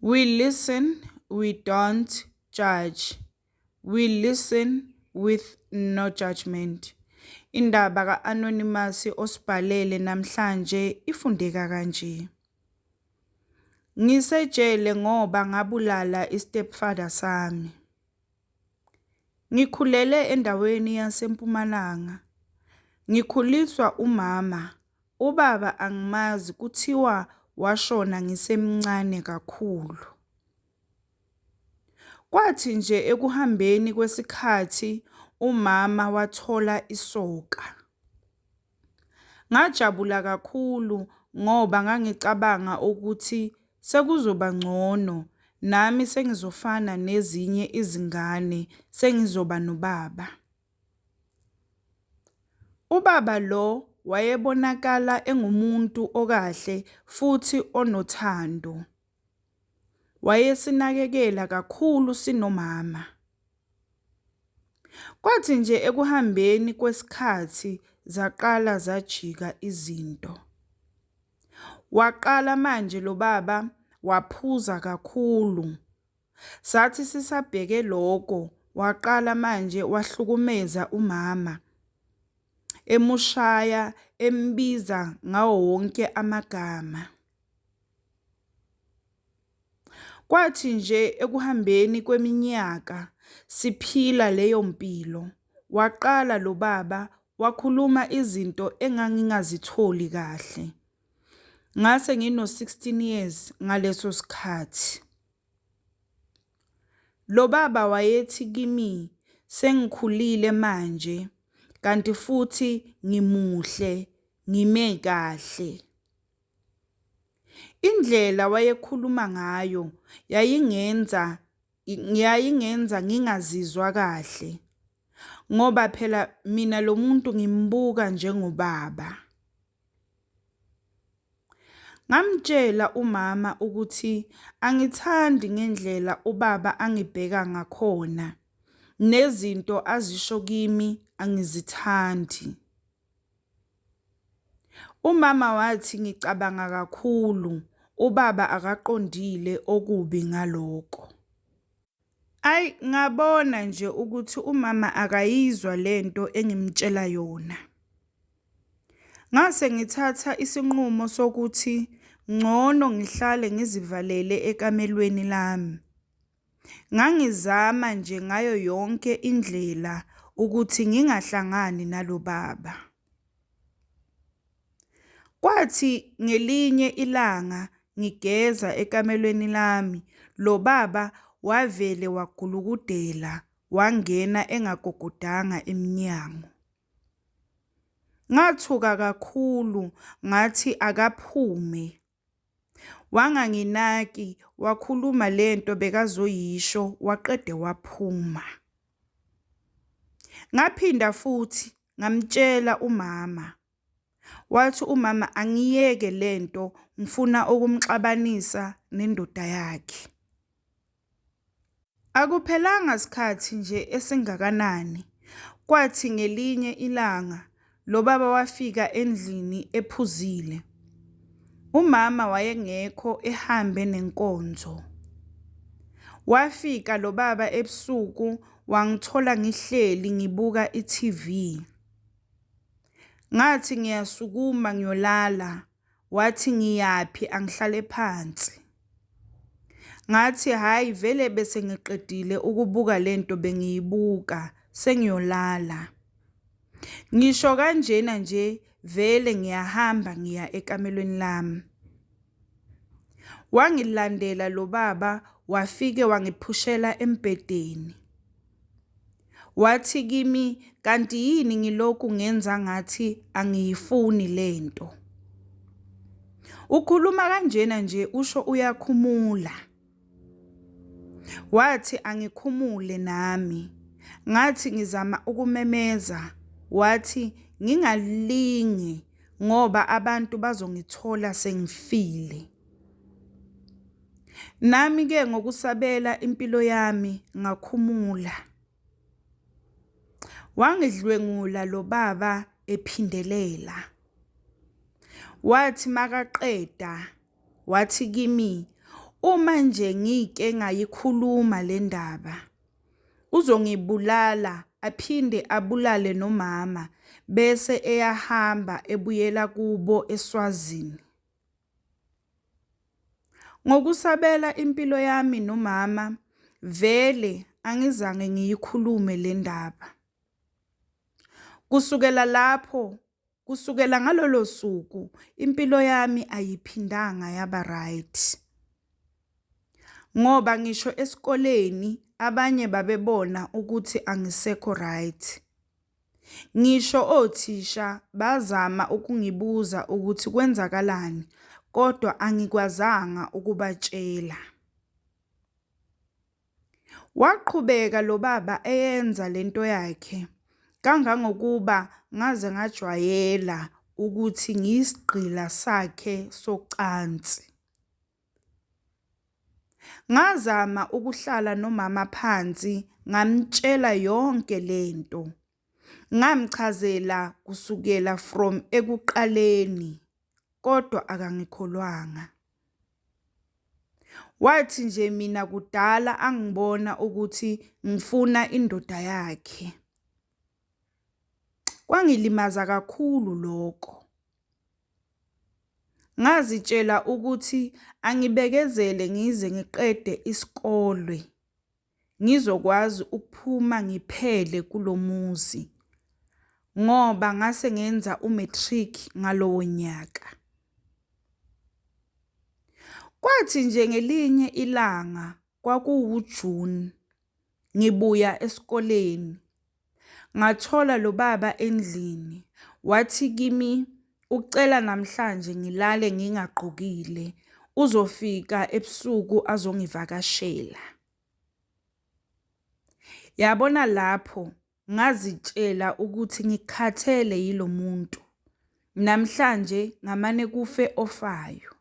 We listen, we don't judge. We listen with no judgment. Indaba ka-Anonymous osibhalele namhlanje ifundeka kanje. Ngisejele ngoba ngabulala istepfather sami. Ngikhulele endaweni yaseMpumalanga. Ngikhuliswa umama. Ubaba angimazi kuthiwa washona ngisemncane kakhulu. Kwathi nje ekuhambeni kwesikhathi umama wathola isoka. Ngajabula kakhulu ngoba ngangicabanga ukuthi sekuzoba ngcono nami sengizofana nezinye izingane sengizoba nobaba. Ubaba lo wayebonakala engumuntu okahle futhi onothando. Wayesinakekela kakhulu sinomama. Kwathi nje ekuhambeni kwesikhathi zaqala zajika izinto. Waqala manje lo baba waphuza kakhulu. Sathi sisabheke lokho waqala manje wahlukumeza umama. Emushaya embiza ngawo wonke amagama. Kwathi nje ekuhambeni kweminyaka siphila leyo mpilo. Waqala lo baba wakhuluma izinto engangingazitholi kahle. Ngase ngino-16 years ngaleso sikhathi. Lo baba wayethi kimi sengikhulile manje kanti futhi ngimuhle, ngime kahle. Indlela wayekhuluma ngayo yayingenza ngingazizwa kahle. Ngoba phela mina lo muntu ngimbuka njengobaba. Ngamtshela umama ukuthi angithandi ngendlela ubaba angibheka ngakhona. Nezinto azisho kimi angizithandi. Umama wathi ngicabanga kakhulu, ubaba akaqondile okubi ngalokho. Ngabona nje ukuthi umama akayizwa lento engimtshela yona. Ngase ngithatha isinqumo sokuthi ngcono ngihlale ngizivalele ekamelweni lami. Ngangizama nje ngayo yonke indlela ukuthi ngingahlangani nalo baba. Kwathi ngelinye ilanga ngigeza ekamelweni lami, lo baba wavele wagulukudela wangena engagogodanga emnyango. Ngathuka kakhulu ngathi akaphume. Wanganginaki wakhuluma lento bekazoyisho waqede waphuma. Ngaphinda futhi ngamtshela umama. Wathi umama angiyeke lento ngifuna ukumxabanisa nendoda yakhe. Akuphelanga isikhathi nje esingakanani. Kwathi ngelinye ilanga lo baba wafika endlini ephuzile. Umama wayengekho ehambe nenkonzo. Wafika lo baba ebusuku wangithola ngihleli ngibuka i-TV. Ngathi ngiyasukuma ngiyolala. Wathi ngiyaphi angihlale phansi. Ngathi hayi vele bese ngiqedile ukubuka lento bengiyibuka sengiyolala. Ngisho kanjena nje vele ngiyahamba ngiya ekamelweni lami. Wangilandela lo baba wafike wangiphushela embedeni. Wathi kimi kanti yini ngilokhu ngenza ngathi angiyifuni lento. Ukhuluma kanjena nje usho uyakhumula. Wathi angikhumule nami. Ngathi ngizama ukumemeza. Wathi ngingalingi ngoba abantu bazongithola sengifile. Nami ke ngokusabela impilo yami ngakhumula. Wangidlwengula lo baba ephindelela. Wathi makaqeda wathi kimi Uma nje ngike ngayikhuluma le ndaba, uzongibulala aphinde abulale nomama bese eyahamba ebuyela kubo eSwazini. Ngokusabela impilo yami nomama, vele angizange ngiyikhulume le ndaba. Kusukela ngalolo suku, impilo yami ayiphindanga yaba right. Ngoba ngisho esikoleni abanye babebona ukuthi angisekho right. Ngisho othisha bazama ukungibuza ukuthi kwenzakalani, kodwa angikwazanga ukubatshela. Waqhubeka lo baba eyenza lento yakhe kangangokuba ngaze ngajwayela ukuthi ngiyisigqila sakhe socansi. Ngazama ukuhlala nomama phansi ngamtshela yonke lento. Ngamchazela kusukela from ekuqaleni, kodwa akangikholwanga. Wathi nje mina kudala angibona ukuthi ngifuna indoda yakhe. Kwangilimaza kakhulu lokho. Ngazitshela ukuthi angibekezele ngize ngiqede isikole, ngizokwazi ukuphuma ngiphele kulomuzi, ngoba ngase ngenza umatric ngalowo nyaka. Kwathi nje ngelinye ilanga kwakuwuJune, ngibuya esikoleni, ngathola lo baba endlini. Wathi kimi ucela namhlanje ngilale ngingagqokile, uzofika ebusuku azongivakashela. Yabona lapho ngazitshela ukuthi ngikhathele yilo muntu. Namhlanje ngamane kufe ofayo.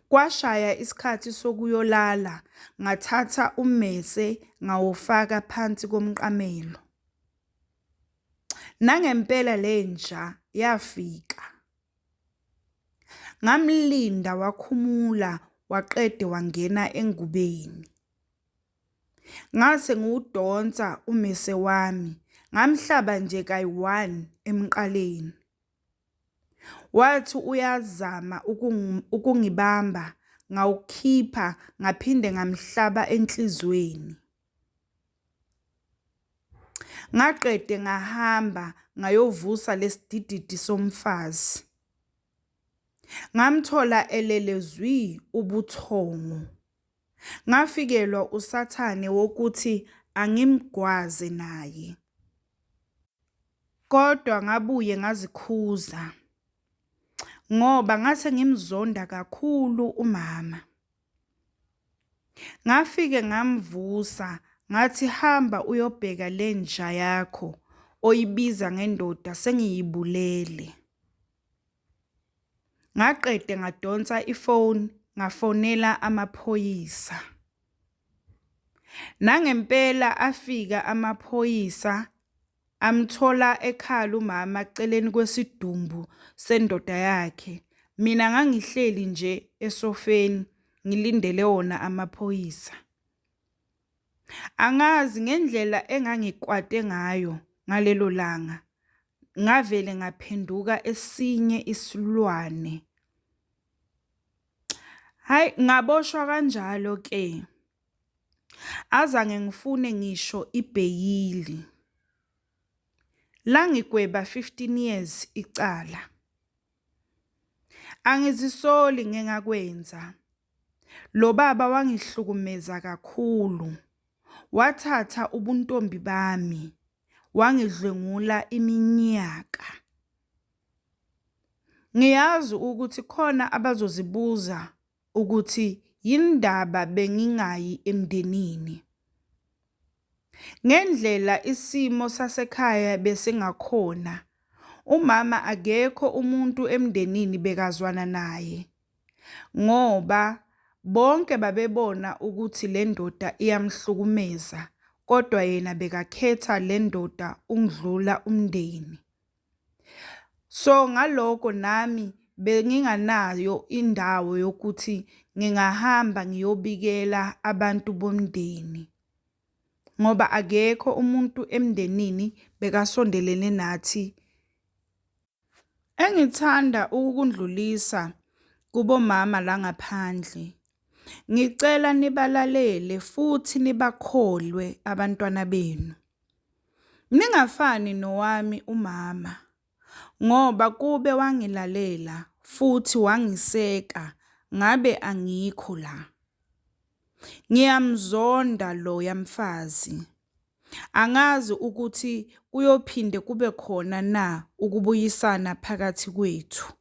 Kwashaya isikhathi sokuyolala, ngathatha ummese ngawufaka phansi komqamelo. Nangempela lenja yafika. Ngamlinda wakhumula waqede wangena engubeni. Ngase ngiwudonsa ummese wami, ngamhlaba nje kayi-1 emqaleni. Wathi uyazama ukungibamba, ngawukhipha ngaphinde ngamhlaba enhlizweni. Ngaqede ngahamba ngayovusa lesidididi somfazi. Ngamthola elele zwi ubuthongo. Ngafikelwa usathane wokuthi angimgwaze naye. Kodwa ngabuye ngazikhuza ngoba ngase ngimzonda kakhulu umama. Ngafike ngamvusa ngathi hamba uyobheka lenja yakho oyibiza ngendoda sengiyibulele. Ngaqede ngadonsa ifoni ngafonela amaphoyisa. Nangempela afika amaphoyisa amthola ekhala umama eceleni kwesidumbu sendoda yakhe. Mina ngangihleli nje esofeni ngilindele wona amaphoyisa. Angazi ngendlela engangikwate ngayo ngalelo langa, ngavele ngaphenduka esinye isilwane. Hayi, ngaboshwa kanjalo ke. Azange ngifune ngisho ibheyili. La ngigweba 15 years icala. Angizisoli ngengakwenza. Lo baba wangihlukumeza kakhulu. Wathatha ubuntombi bami, wangidlwengula iminyaka. Ngiyazi ukuthi khona abazozibuza ukuthi yindaba bengingayi emndenini. Ngendlela isimo sasekhaya besingakhona, umama akekho umuntu emndenini bekazwana naye, ngoba bonke babebona ukuthi le ndoda iyamhlukumeza, kodwa yena bekakhetha le ndoda ungidlula umndeni. So ngaloko nami benginganayo indawo yokuthi ngingahamba ngiyobikela abantu bomndeni, ngoba akekho umuntu emndenini bekasondelene nathi. Engithanda ukukundlulisa kubomama la ngaphandle, ngicela nibalalele futhi nibakholwe abantwana benu. Ningafani nowami umama, ngoba kube wangilalela futhi wangiseka ngabe angikho la. Ngiyamzonda loya mfazi. Angazi ukuthi kuyophinde kube khona na ukubuyisana phakathi kwethu.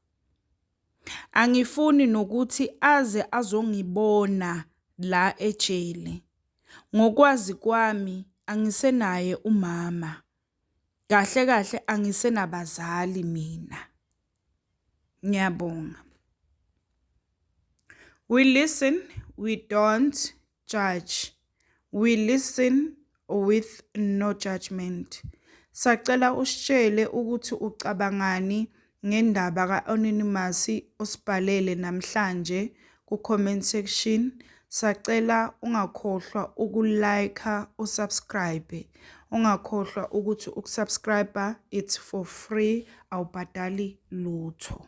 Angifuni nokuthi aze azongibona la ejele. Ngokwazi kwami angisenaye umama. Kahle kahle angisenabazali mina. Ngiyabonga. We listen, we don't judge. We listen with no judgment. Sacela usitshele ukuthi ucabangani ngendaba ka-Anonymous osibhalele namhlanje ku-comment section. Sacela ungakhohlwa ukulike, usubscribe. Ungakhohlwa ukuthi ukusubscribe it's for free, awubhadali lutho.